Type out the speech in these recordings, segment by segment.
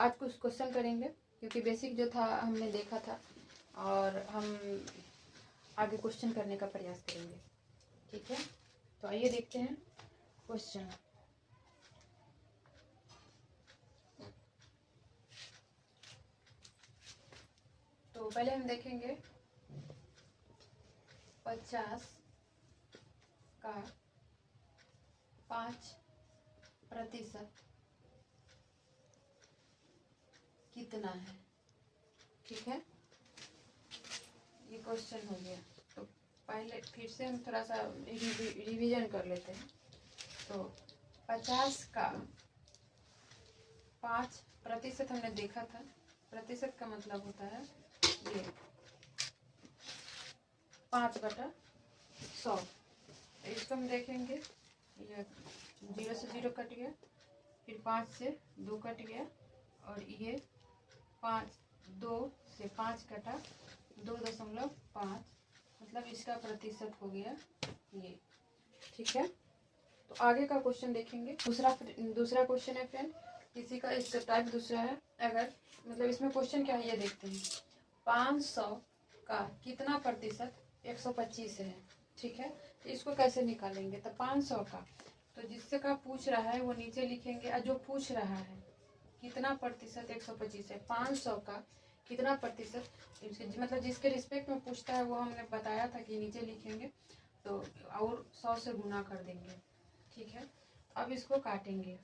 आज कुछ क्वेश्चन करेंगे क्योंकि बेसिक जो था हमने देखा था और हम आगे क्वेश्चन करने का प्रयास करेंगे। ठीक है, तो आइए देखते हैं क्वेश्चन। तो पहले हम देखेंगे 50 का 5% कितना है। ठीक है, ये क्वेश्चन हो गया। तो पहले फिर से हम थोड़ा सा रिवीजन कर लेते हैं। तो 50 का 5% हमने देखा था। प्रतिशत का मतलब होता है ये 5/100। इसको हम देखेंगे, ये 0 से 0 कट गया, फिर 5 से 2 कट गया और ये 2 से 5 कटा 2.5, मतलब इसका प्रतिशत हो गया ये। ठीक है, तो आगे का क्वेश्चन देखेंगे। दूसरा क्वेश्चन है फ्रेंड, किसी का इसका टाइप दूसरा है। अगर मतलब इसमें क्वेश्चन क्या है ये देखते हैं। 500 का कितना प्रतिशत 125 है। ठीक है, तो इसको कैसे निकालेंगे। तो 500 का, तो जिससे का पूछ रहा है वो नीचे लिखेंगे, और जो पूछ रहा है कितना प्रतिशत 125 है, 500 का कितना प्रतिशत, मतलब जिसके रिस्पेक्ट में पूछता है वो हमने बताया था कि नीचे लिखेंगे, तो और 100 से गुना कर देंगे। ठीक है, अब इसको काटेंगे।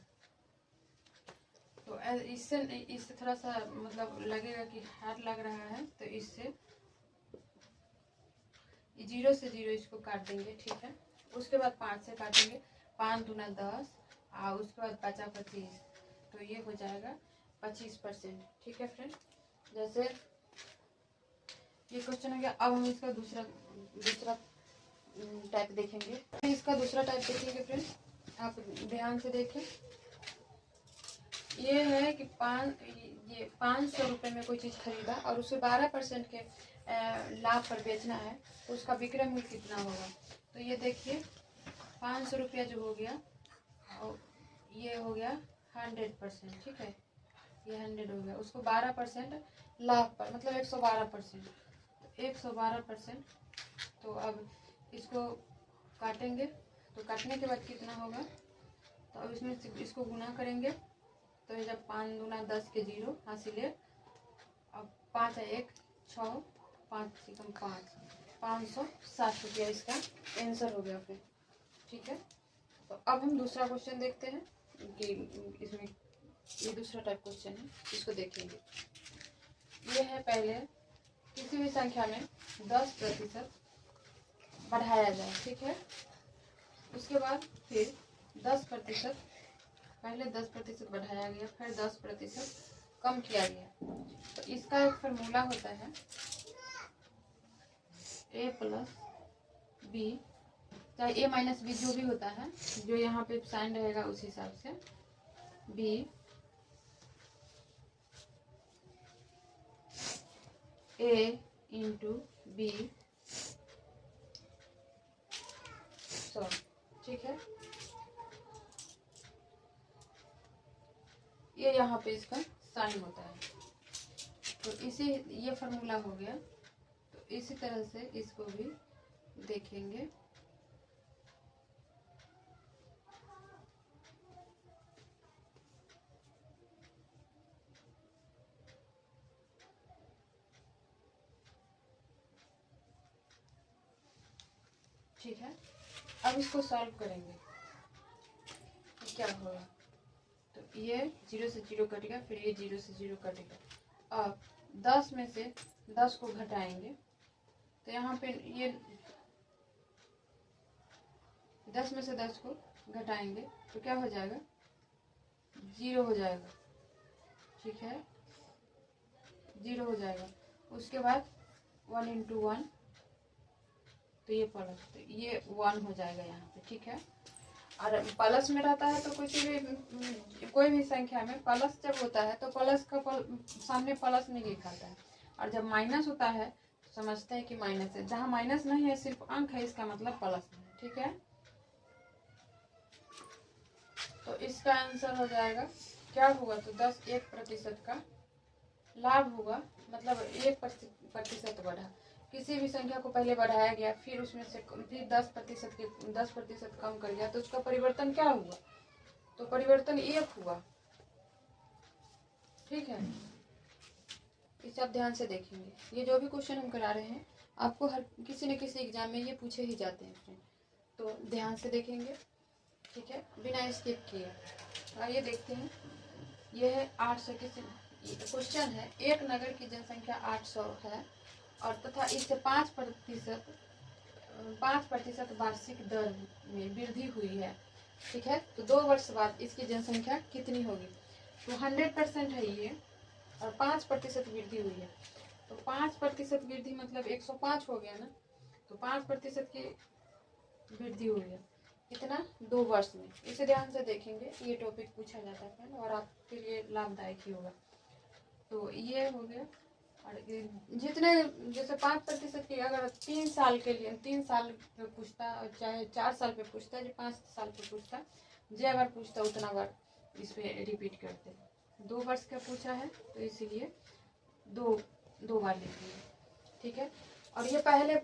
तो इससे थोड़ा सा मतलब लगेगा कि हार्ड लग रहा है, तो इससे 0 से 0 इसको काट देंगे। ठीक है, उसके बाद 5 से काटेंगे, 5 दूना 10 और उसके बाद 5 25, तो ये हो जाएगा 25%। ठीक है फ्रेंड, जैसे ये क्वेश्चन हो गया। अब हम इसका दूसरा टाइप देखेंगे। इसका दूसरा टाइप देखेंगे फ्रेंड, आप ध्यान से देखें। ये है कि 500 रुपये में कोई चीज़ खरीदा और उसे 12% के लाभ पर बेचना है, तो उसका विक्रय मूल्य कितना होगा। तो ये देखिए 500 रुपया जो हो गया और ये हो गया 100%। ठीक है, ये 100 हो गया, उसको 12% लाभ पर, मतलब 112%, 112%। तो अब इसको काटेंगे, तो काटने के बाद कितना होगा, तो अब इसमें इसको गुना करेंगे। तो जब 5 दूना 10 के 0 हासिले, अब 5 है 1 6, 5 से कम 5, 560 रुपया इसका आंसर हो गया फिर। ठीक है, तो अब हम दूसरा क्वेश्चन देखते हैं कि इसमें ये दूसरा टाइप क्वेश्चन है, इसको देखेंगे। ये है, पहले किसी भी संख्या में 10% बढ़ाया जाए। ठीक है, उसके बाद फिर 10%, पहले 10% बढ़ाया गया, फिर 10% कम किया गया। तो इसका एक फार्मूला होता है a प्लस बी, चाहे a माइनस बी जो भी होता है, जो यहाँ पे साइन रहेगा उस हिसाब से, b a इंटू बी 100। ठीक है, ये यहाँ पे इसका साइन होता है। तो इसी ये फार्मूला हो गया। तो इसी तरह से इसको भी देखेंगे। ठीक है, अब इसको सॉल्व करेंगे तो क्या होगा। तो ये 0 से 0 कटेगा, फिर ये 0 से 0 कटेगा। अब 10 में से 10 को घटाएंगे, तो यहाँ पे ये 10 में से 10 को घटाएंगे तो क्या हो जाएगा, 0 हो जाएगा। ठीक है, 0 हो जाएगा। उसके बाद 1 इंटू 1, तो ये प्लस, तो ये 1 हो जाएगा यहाँ पे। ठीक है, और प्लस में रहता है तो कोई भी संख्या में प्लस जब होता है तो प्लस का सामने प्लस नहीं लिखाता है, और जब माइनस होता है तो समझते हैं कि माइनस है। जहाँ माइनस नहीं है, सिर्फ अंक है, इसका मतलब प्लस है। ठीक है, तो इसका आंसर हो जाएगा क्या होगा, तो 1% का लाभ होगा, मतलब 1% बढ़ा। किसी भी संख्या को पहले बढ़ाया गया, फिर उसमें से फिर 10% कम कर गया, तो उसका परिवर्तन क्या हुआ, तो परिवर्तन 1 हुआ। ठीक है, इसे आप ध्यान से देखेंगे। ये जो भी क्वेश्चन हम करा रहे हैं आपको हर किसी न किसी एग्जाम में ये पूछे ही जाते हैं फ्रेंड, तो ध्यान से देखेंगे। ठीक है, बिना स्किप किए। आइए देखते हैं। यह है 800 की क्वेश्चन है। एक नगर की जनसंख्या 800 है और तथा इससे 5% वार्षिक दर में वृद्धि हुई है। ठीक है, तो 2 वर्ष बाद इसकी जनसंख्या कितनी होगी, तो 100% है ये और 5% वृद्धि हुई है, तो 5% वृद्धि मतलब 105 हो गया ना, तो 5% की वृद्धि हुई है, कितना, 2 वर्ष में। इसे ध्यान से देखेंगे, ये टॉपिक पूछा जाता है और आपके लिए लाभदायक ही होगा। तो ये हो गया। और जितने जैसे 5% की अगर 3 साल के लिए 3 साल पे पूछता, चाहे 4 साल पे पूछता, जो 5 साल पे पूछता, जो बार पूछता उतना बार इस पे रिपीट करते। 2 वर्ष का पूछा है तो इसीलिए दो बार लिखिए। ठीक है, और ये पहले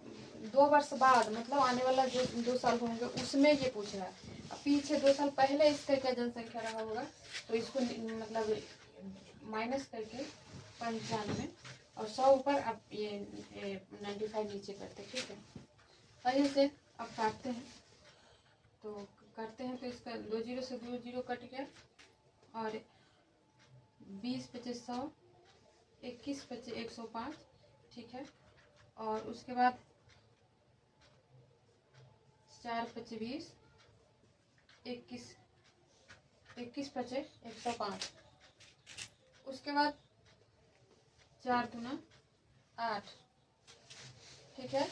2 वर्ष बाद मतलब आने वाला जो 2 साल होंगे उसमें ये पूछ रहा है। अब पीछे 2 साल पहले इसका क्या जनसंख्या रहा होगा, तो इसको मतलब माइनस करके 95 और 100 ऊपर अब ये 95 नीचे करते। ठीक है, आइए से अब काटते हैं, तो करते हैं तो इसका 2 जीरो से 2 जीरो कट गया और 20 पचे 100, 21 पचे 105। ठीक है, और उसके बाद 4 पचे 20, 21 पचे 105। उसके बाद 4 दूना 8। ठीक है,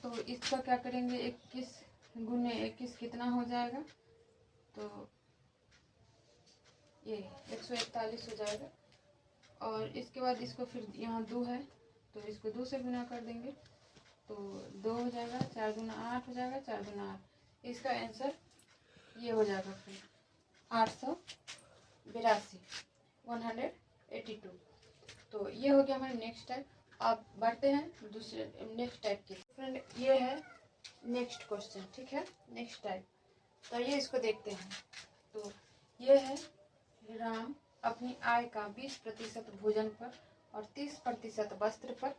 तो इसका क्या करेंगे, 21 गुने 21 कितना हो जाएगा, तो ये 141 हो जाएगा। और इसके बाद इसको फिर यहाँ 2 है तो इसको 2 से गुना कर देंगे, तो 2 हो जाएगा, 4 गुना 8 हो जाएगा, 4 गुना 8। इसका आंसर ये हो जाएगा फिर 882, 182। तो ये हो गया हमारे नेक्स्ट टाइप। अब बढ़ते हैं दूसरे नेक्स्ट टाइप की। फ्रेंड ये है नेक्स्ट क्वेश्चन। ठीक है, नेक्स्ट टाइप, तो ये इसको देखते हैं। तो ये है, राम अपनी आय का 20% भोजन पर और 30% वस्त्र पर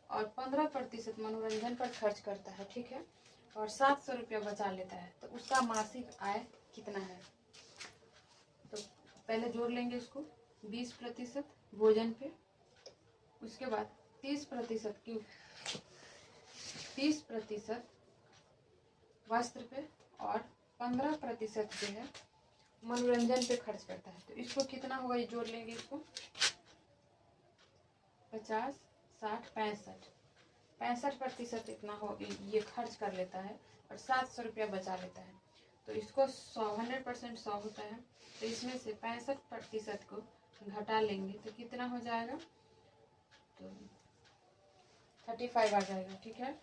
और 15% मनोरंजन पर खर्च करता है। ठीक है, और 700 रुपया बचा लेता है, तो उसका मासिक आय कितना है। तो पहले जोड़ लेंगे इसको, 20% भोजन पे, उसके बाद 30% वस्त्र पे और 15% जो है मनोरंजन पे खर्च करता है। तो इसको कितना होगा, ये जोड़ लेंगे इसको, 50, 60, 65% इतना हो ये खर्च कर लेता है और 700 रुपया बचा लेता है। तो इसको 100% 100 होता है, तो इसमें से 65% को घटा लेंगे तो कितना हो जाएगा, तो 35 आ जाएगा। ठीक है,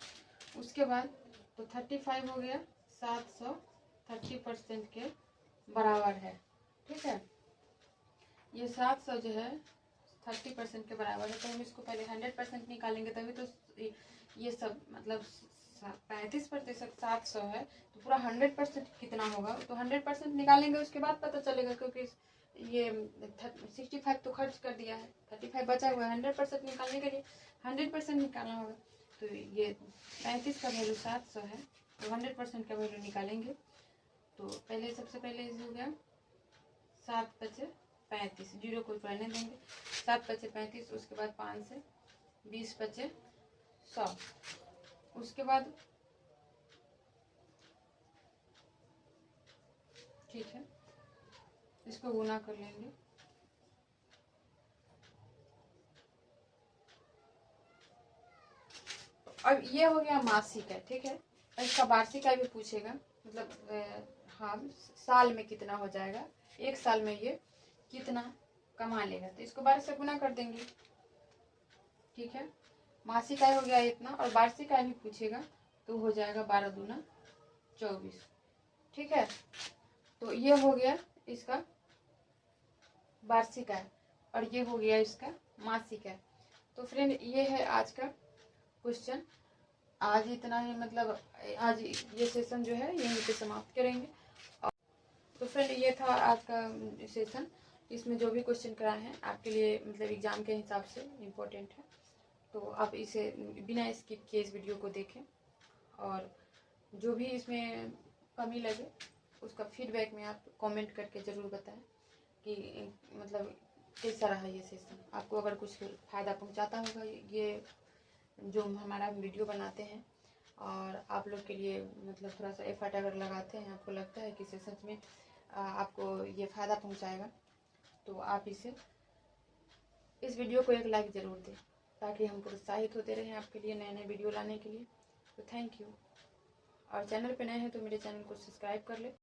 उसके बाद तो 35 हो गया, 700 30% के बराबर है। ठीक है, ये 700 जो है 30% के बराबर है, तो हम इसको पहले 100% निकालेंगे तभी तो ये सब मतलब 35% 700 है, तो पूरा 100% कितना होगा, तो 100% निकालेंगे उसके बाद पता चलेगा, क्योंकि ये 65 तो खर्च कर दिया है, 35 बचा हुआ है। 100% निकालने के लिए 100% निकालना होगा, तो ये 35 का वैल्यू 700 है, तो 100% का वैल्यू निकालेंगे। तो पहले सबसे पहले हो गया 7 पचे 35, जीरो को पहले देंगे, 7 पचे 35, उसके बाद 5 से 20 पचे 100, उसके बाद ठीक है इसको गुना कर लेंगे, अब ये हो गया मासिक है। ठीक है, इसका वार्षिक आय भी पूछेगा, मतलब हाँ साल में कितना हो जाएगा, एक साल में ये कितना कमा लेगा, तो इसको 12 से गुना कर देंगे। ठीक है, मासिक आय हो गया इतना और वार्षिक आय भी पूछेगा तो हो जाएगा 12 दूना 24। ठीक है, तो ये हो गया इसका वार्षिक आय और ये हो गया इसका मासिक आय। तो फ्रेंड ये है आज का क्वेश्चन। आज इतना ही, मतलब आज ये सेशन जो है यहीं पे समाप्त करेंगे। तो फ्रेंड ये था आज का सेशन। इसमें जो भी क्वेश्चन कराए हैं आपके लिए, मतलब एग्जाम के हिसाब से इम्पोर्टेंट है, तो आप इसे बिना स्किप किए इस वीडियो को देखें और जो भी इसमें कमी लगे उसका फीडबैक में आप कमेंट करके ज़रूर बताएं कि मतलब कैसा रहा ये सेशन। आपको अगर कुछ फ़ायदा पहुंचाता होगा ये जो हमारा वीडियो बनाते हैं, और आप लोग के लिए मतलब थोड़ा सा एफर्ट अगर लगाते हैं, आपको लगता है कि इसे सच में आपको ये फ़ायदा पहुंचाएगा, तो आप इस वीडियो को एक लाइक ज़रूर दें ताकि हम प्रोत्साहित होते रहें आपके लिए नए नए वीडियो लाने के लिए। तो थैंक यू। और चैनल पे नए हैं तो मेरे चैनल को सब्सक्राइब कर ले।